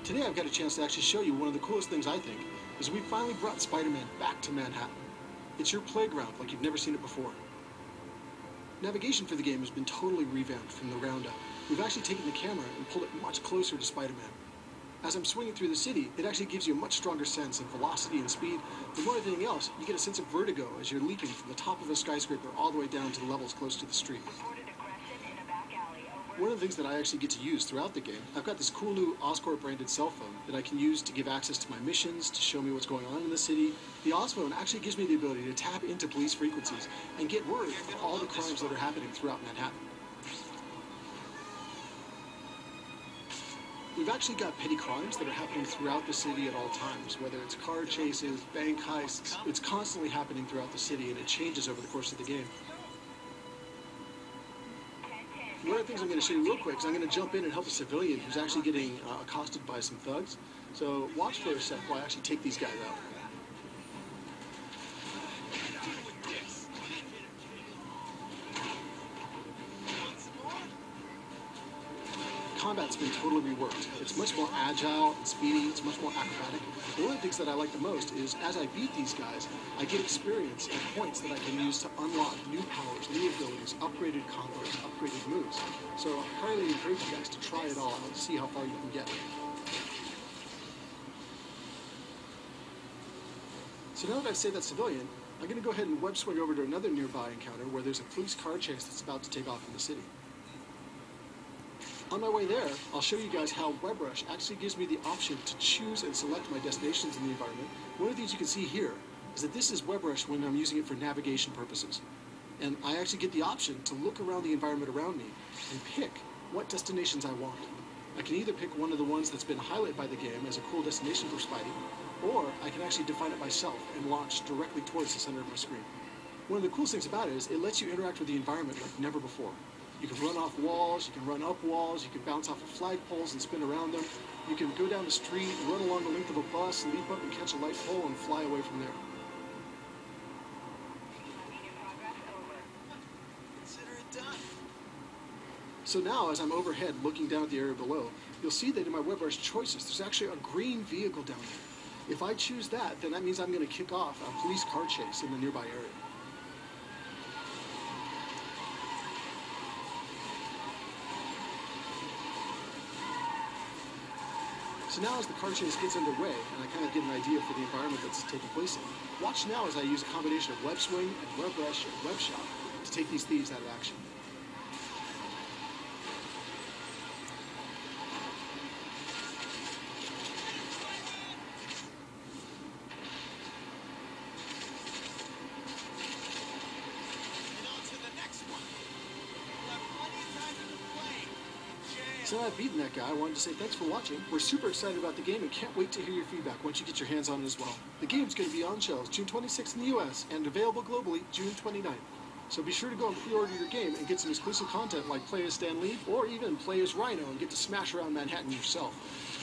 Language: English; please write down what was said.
Today I've got a chance to actually show you one of the coolest things I think, is we finally brought Spider-Man back to Manhattan. It's your playground like you've never seen it before. Navigation for the game has been totally revamped from the ground up. We've actually taken the camera and pulled it much closer to Spider-Man. As I'm swinging through the city, it actually gives you a much stronger sense of velocity and speed. But more than anything else, you get a sense of vertigo as you're leaping from the top of a skyscraper all the way down to the levels close to the street. One of the things that I actually get to use throughout the game, I've got this cool new Oscorp branded cell phone that I can use to give access to my missions, to show me what's going on in the city. The Oz phone actually gives me the ability to tap into police frequencies and get word of all the crimes that are happening throughout Manhattan. We've actually got petty crimes that are happening throughout the city at all times, whether it's car chases, bank heists. It's constantly happening throughout the city, and it changes over the course of the game. One of the things I'm going to show you real quick is I'm going to jump in and help a civilian who's actually getting accosted by some thugs. So watch for a sec while I actually take these guys out. Combat's been totally reworked. It's much more agile and speedy, it's much more acrobatic. One of the things that I like the most is as I beat these guys, I get experience and points that I can use to unlock new powers, new abilities, upgraded combos, upgraded moves. So I highly encourage you guys to try it all out and see how far you can get. So now that I've saved that civilian, I'm going to go ahead and web swing over to another nearby encounter where there's a police car chase that's about to take off in the city. On my way there, I'll show you guys how WebRush actually gives me the option to choose and select my destinations in the environment. One of the things you can see here is that this is WebRush when I'm using it for navigation purposes. And I actually get the option to look around the environment around me and pick what destinations I want. I can either pick one of the ones that's been highlighted by the game as a cool destination for Spidey, or I can actually define it myself and launch directly towards the center of my screen. One of the coolest things about it is it lets you interact with the environment like never before. You can run off walls, you can run up walls, you can bounce off of flagpoles and spin around them. You can go down the street, run along the length of a bus, leap up and catch a light pole and fly away from there. Consider it done. So now, as I'm overhead looking down at the area below, you'll see that in my WebRush choices, there's actually a green vehicle down there. If I choose that, then that means I'm going to kick off a police car chase in the nearby area. So now as the car chase gets underway, and I kind of get an idea for the environment that's taking place in, watch now as I use a combination of web swing and WebRush and web shop to take these thieves out of action. So now I've beaten that guy. I wanted to say thanks for watching. We're super excited about the game and can't wait to hear your feedback once you get your hands on it as well. The game's going to be on shelves June 26th in the US and available globally June 29th. So be sure to go and pre-order your game and get some exclusive content like play as Stan Lee or even play as Rhino and get to smash around Manhattan yourself.